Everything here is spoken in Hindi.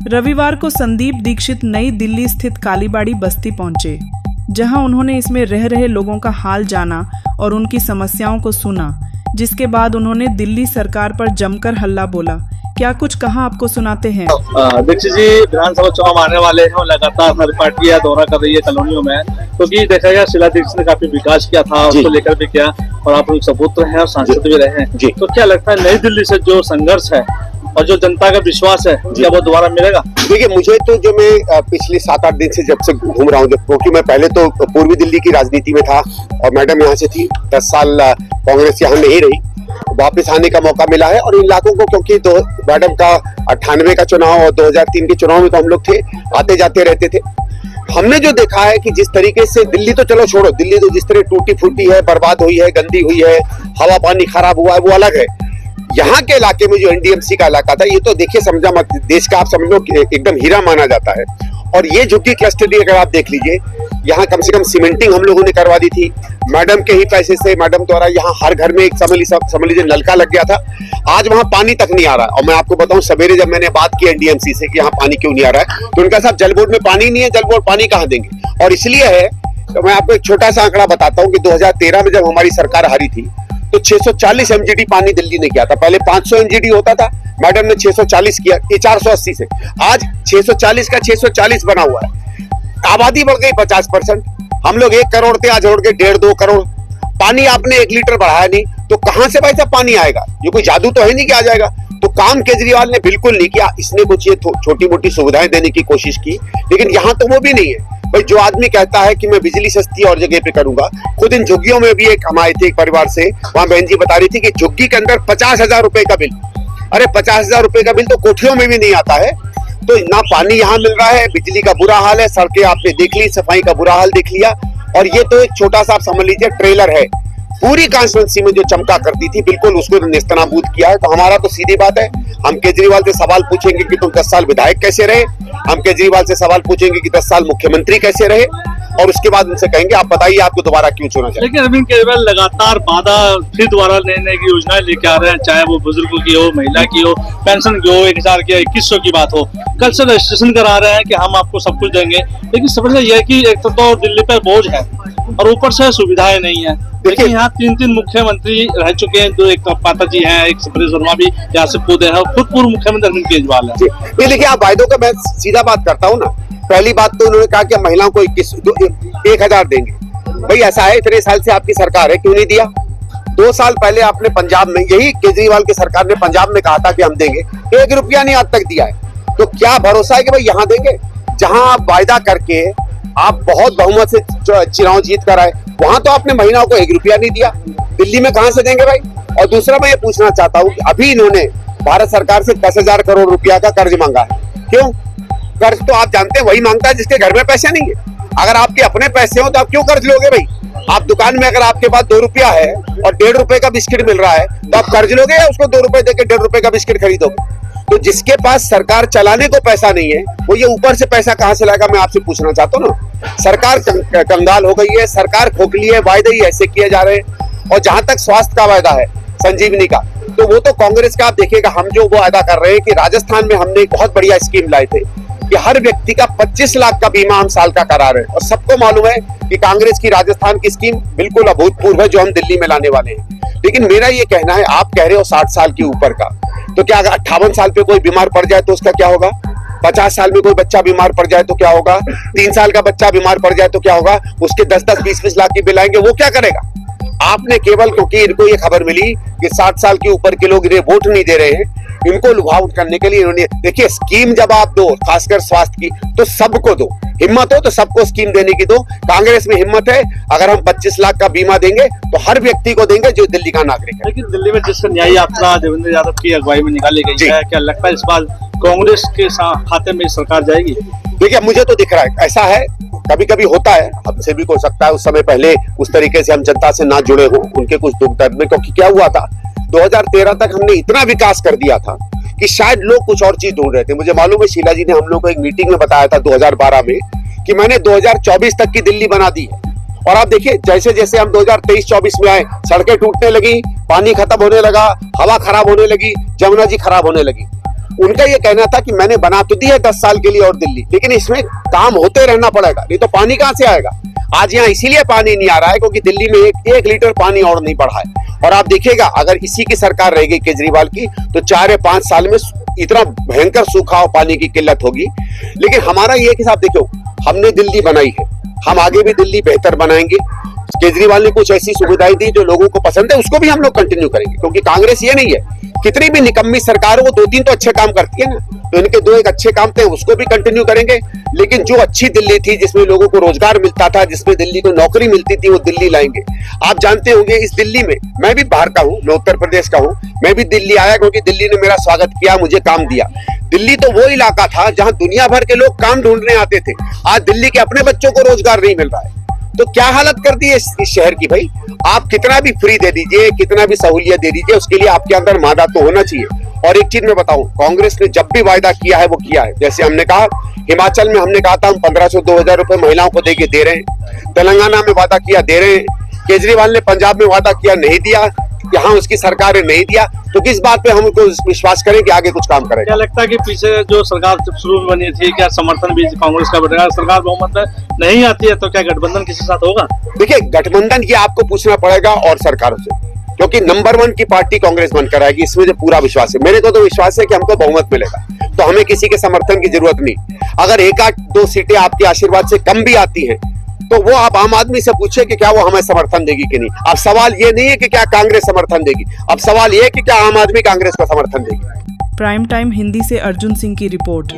रविवार को संदीप दीक्षित नई दिल्ली स्थित कालीबाड़ी बस्ती पहुंचे, जहां उन्होंने इसमें रह रहे लोगों का हाल जाना और उनकी समस्याओं को सुना, जिसके बाद उन्होंने दिल्ली सरकार पर जमकर हल्ला बोला। क्या कुछ कहा, आपको सुनाते हैं। दीक्षित जी विधानसभा चुनाव आने वाले हैं और लगातार हमारी पार्टियां दौरा कर रही है कॉलोनियों में, क्योंकि देखा गया शीला दीक्षित ने काफी विकास किया था, उसको लेकर भी किया और आप लोग सपुत्र हैं और सांसद भी रहे हैं। तो क्या लगता है नई दिल्ली से जो संघर्ष है और जो जनता का विश्वास है क्या वो दोबारा मिलेगा? देखिए, मुझे तो जो मैं पिछले 7-8 दिन से जब से घूम रहा हूँ, क्योंकि मैं पहले तो पूर्वी दिल्ली की राजनीति में था और मैडम यहाँ से थी, 10 साल कांग्रेस यहाँ नहीं रही, वापस आने का मौका मिला है। और इन इलाकों को, क्योंकि मैडम का 98 का चुनाव और 2003 के चुनाव में तो हम लोग थे, आते जाते रहते थे। हमने जो देखा है कि जिस तरीके से दिल्ली तो चलो छोड़ो, दिल्ली तो जिस तरह टूटी फूटी है, बर्बाद हुई है, गंदी हुई है, हवा पानी खराब हुआ है, वो अलग है। यहाँ के इलाके में जो एनडीएमसी का इलाका था, ये तो देखिए समझा मत, देश का आप समझ लो एकदम हीरा माना जाता है। और ये झुग्गी क्लस्टर अगर आप देख लीजिए, यहाँ कम से कम सीमेंटिंग हम लोगों ने करवा दी थी मैडम के ही पैसे से। मैडम द्वारा यहाँ हर घर में एक समझ लीजिए नलका लग गया था। आज वहाँ पानी तक नहीं आ रहा। और मैं आपको बताऊं, सवेरे जब मैंने बात की एनडीएमसी से कि यहाँ पानी क्यों नहीं आ रहा है, तो उनका साहब जल बोर्ड में पानी नहीं है, जल बोर्ड पानी कहाँ देंगे। और इसलिए है, तो मैं आपको एक छोटा सा आंकड़ा बताता हूँ कि 2013 में जब हमारी सरकार हारी थी तो 640 एमजीडी पानी दिल्ली ने किया था। पहले 500 एमजीडी होता था, मैडम ने 640 किया, ये 480 से आज 640 का 640 बना हुआ है। आबादी बढ़ गई 50%। हम लोग 1 करोड़ थे, आज हो गए 1.5-2 करोड़। पानी आपने 1 लीटर बढ़ाया नहीं, तो कहां से भाई साहब पानी आएगा? ये कोई जादू तो है नहीं कि आ जाएगा। तो काम केजरीवाल ने बिल्कुल नहीं किया। इसने कुछ ये छोटी मोटी सुविधाएं देने की कोशिश की, लेकिन यहाँ तो वो भी नहीं है। भाई जो आदमी कहता है कि मैं बिजली सस्ती और जगह पे करूंगा, खुद इन झुग्गियों में भी एक हम आए थे एक परिवार से, वहां बहन जी बता रही थी कि झुग्गी के अंदर 50,000 रुपए का बिल। अरे 50,000 रुपए का बिल तो कोठियों में भी नहीं आता है। तो ना पानी यहाँ मिल रहा है, बिजली का बुरा हाल है, सड़कें आपने देख ली, सफाई का बुरा हाल देख लिया। और ये तो एक छोटा सा आप समझ लीजिए ट्रेलर है। पूरी कॉन्स्टिट्यूएंसी में जो चमका करती थी बिल्कुल उसको नेस्तनाबूद किया है। तो हमारा तो सीधी बात है, हम केजरीवाल से सवाल पूछेंगे कि तुम 10 साल विधायक कैसे रहे, हम केजरीवाल से सवाल पूछेंगे कि 10 साल मुख्यमंत्री कैसे रहे, और उसके बाद उनसे कहेंगे आप बताइए आपको दोबारा क्यों चुना जाए। लेकिन अरविंद केजरीवाल लगातार वादा फिर दोबारा नई की योजनाएं लेके आ रहे हैं, चाहे वो बुजुर्गों की हो, महिला की हो, पेंशन की हो, 1000 की 2100 की बात हो। कल से रजिस्ट्रेशन करा रहे हैं कि हम आपको सब कुछ देंगे, लेकिन समझ यह कि एक तो दिल्ली पर बोझ है और ऊपर से सुविधाएं नहीं है। देखिए यहाँ 3 मुख्यमंत्री रह चुके हैं, जो एक पाठक जी हैं, एक सुप्रीत वर्मा भी यहाँ से कूदे हैं, खुद पूर्व मुख्यमंत्री अरविंद केजरीवाल है। ये देखिए, आप वायदों का मैं सीधा बात करता हूँ ना। पहली बात तो उन्होंने कहा कि महिलाओं को 1,000 देंगे। भाई ऐसा है, इतने साल से आपकी सरकार है, क्यों नहीं दिया? 2 साल पहले आपने पंजाब में, यही केजरीवाल की सरकार ने पंजाब में कहा था कि हम देंगे, 1 रुपया नहीं आज तक दिया है। तो क्या भरोसा है कि भाई यहाँ देंगे? जहां आप वायदा करके आप बहुत बहुमत से चुनाव जीत कर आए, वहां तो आपने महिलाओं को 1 रुपया नहीं दिया। दिल्ली में कहां से देंगे भाई? और दूसरा मैं ये पूछना चाहता हूँ कि अभी इन्होंने भारत सरकार से 10,000 करोड़ रुपया का कर्ज मांगा है। क्यों? कर्ज तो आप जानते हैं वही मांगता है जिसके घर में पैसे नहीं है। अगर आपके अपने पैसे हो तो आप क्यों कर्ज लोगे भाई? आप दुकान में अगर आपके पास 2 रुपया है और 1.5 रुपए का बिस्किट मिल रहा है, तो आप कर्ज लोगे या उसको 2 रुपए देके 1.5 रुपए का बिस्किट खरीदोगे? तो जिसके पास सरकार चलाने को पैसा नहीं है, वो ये ऊपर से पैसा कहां से लाएगा? मैं आपसे पूछना चाहता हूँ ना। सरकार कंगाल हो गई है, सरकार खोखली है, वायदे ही ऐसे किए जा रहे हैं। और जहां तक स्वास्थ्य का वायदा है, संजीवनी का, तो वो तो कांग्रेस का आप देखिएगा। हम जो वो वायदा कर रहे हैं कि राजस्थान में हमने एक बहुत बढ़िया स्कीम लाई थी कि हर व्यक्ति का 25 लाख का बीमा हम साल का करा रहे हैं। और सबको मालूम है कि कांग्रेस की राजस्थान की स्कीम बिल्कुल अभूतपूर्व है, जो हम दिल्ली में लाने वाले हैं। लेकिन मेरा ये कहना है, आप कह रहे हो 60 साल के ऊपर का, तो क्या अगर 58 साल पे कोई बीमार पड़ जाए तो उसका क्या होगा? 50 साल में कोई बच्चा बीमार पड़ जाए तो क्या होगा? 3 साल का बच्चा बीमार पड़ जाए तो क्या होगा? उसके 10-10, 20-20 लाख की बिल आएंगे, वो क्या करेगा? आपने केवल, क्योंकि इनको ये खबर मिली कि 60 साल के ऊपर के लोग इन्हें वोट नहीं दे रहे हैं, इनको लुभाव करने के लिए इन्होंने, देखिए स्कीम जब आप दो, खासकर स्वास्थ्य की, तो सबको दो। हिम्मत हो तो सबको स्कीम देने की दो। कांग्रेस में हिम्मत है, अगर हम 25 लाख का बीमा देंगे तो हर व्यक्ति को देंगे जो दिल्ली का नागरिक है। लेकिन दिल्ली में जिस न्याय यात्रा देवेंद्र यादव की अगुवाई में निकाली गई है, क्या लगता है इस बार कांग्रेस के खाते में सरकार जाएगी? देखिए मुझे तो दिख रहा है ऐसा है, कभी कभी होता है, हमसे भी हो सकता है उस समय पहले उस तरीके से हम जनता से ना जुड़े हो, उनके कुछ दुख दर्द में। क्योंकि क्या हुआ था, 2013 तक हमने इतना विकास कर दिया था कि शायद लोग कुछ और चीज ढूंढ रहे थे। मुझे मालूम है शीला जी ने हम लोग को एक मीटिंग में बताया था 2012 में कि मैंने 2024 तक की दिल्ली बना दी है। और आप देखिए जैसे जैसे हम 2023-24 में आए, सड़कें टूटने लगी, पानी खत्म होने लगा, हवा खराब होने लगी, जमुना जी खराब होने लगी। उनका ये कहना था कि मैंने बना तो दी है 10 साल के लिए और दिल्ली, लेकिन इसमें काम होते रहना पड़ेगा, नहीं तो पानी कहां से आएगा। आज यहाँ इसीलिए पानी नहीं आ रहा है क्योंकि दिल्ली में एक लीटर पानी और नहीं बढ़ा है। और आप देखिएगा अगर इसी की सरकार रहेगी केजरीवाल की तो 4 या 5 साल में इतना भयंकर सूखा और पानी की किल्लत होगी। लेकिन हमारा ये कि साहब देखो, हमने दिल्ली बनाई है, हम आगे भी दिल्ली बेहतर बनाएंगे। केजरीवाल ने कुछ ऐसी सुविधाएं दी जो लोगों को पसंद है, उसको भी हम लोग कंटिन्यू करेंगे, क्योंकि कांग्रेस ये नहीं है कितनी भी निकम्मी सरकार हो वो 2-3 तो अच्छे काम करती है ना, तो इनके 2 एक अच्छे काम थे उसको भी कंटिन्यू करेंगे। लेकिन जो अच्छी दिल्ली थी जिसमें लोगों को रोजगार मिलता था, जिसमें दिल्ली को नौकरी मिलती थी, वो दिल्ली लाएंगे। आप जानते होंगे इस दिल्ली में, मैं भी बाहर का हूँ, मैं उत्तर प्रदेश का हूँ, मैं भी दिल्ली आया क्योंकि दिल्ली ने मेरा स्वागत किया, मुझे काम दिया। दिल्ली तो वो इलाका था जहां दुनिया भर के लोग काम ढूंढने आते थे। आज दिल्ली के अपने बच्चों को रोजगार नहीं मिल रहा है, तो क्या हालत कर दी है इस शहर की। भाई आप कितना भी फ्री दे दीजिए, कितना भी सहूलियत दे दीजिए, उसके लिए आपके अंदर मादा तो होना चाहिए। और एक चीज मैं बताऊं, कांग्रेस ने जब भी वायदा किया है वो किया है। जैसे हमने कहा हिमाचल में, हमने कहा था हम 1500-2000 रुपए महिलाओं को देके दे रहे हैं। तेलंगाना में वादा किया, दे रहे हैं। केजरीवाल ने पंजाब में वादा किया, नहीं दिया। यहाँ उसकी सरकार ने नहीं दिया, तो किस बात पे हम उनको विश्वास करें कि आगे कुछ काम करेगा। क्या लगता है कि पीछे जो सरकार जब शुरू में बनी थी, क्या समर्थन भी कांग्रेस का बढ़ेगा? सरकार बहुमत में नहीं आती है तो क्या गठबंधन किसी साथ होगा? देखिए गठबंधन ये आपको पूछना पड़ेगा और सरकारों से, क्योंकि नंबर 1 की पार्टी कांग्रेस बनकर आएगी, इसमें जो पूरा विश्वास है। मेरे को तो विश्वास है कि हमको बहुमत मिलेगा, तो हमें किसी के समर्थन की जरूरत नहीं। अगर 1-2 सीटें आपके आशीर्वाद से कम भी आती हैं तो वो आप आम आदमी से पूछे कि क्या वो हमें समर्थन देगी कि नहीं। अब सवाल ये नहीं है कि क्या कांग्रेस समर्थन देगी, अब सवाल ये है कि क्या आम आदमी कांग्रेस को समर्थन देगी। प्राइम टाइम हिंदी से अर्जुन सिंह की रिपोर्ट।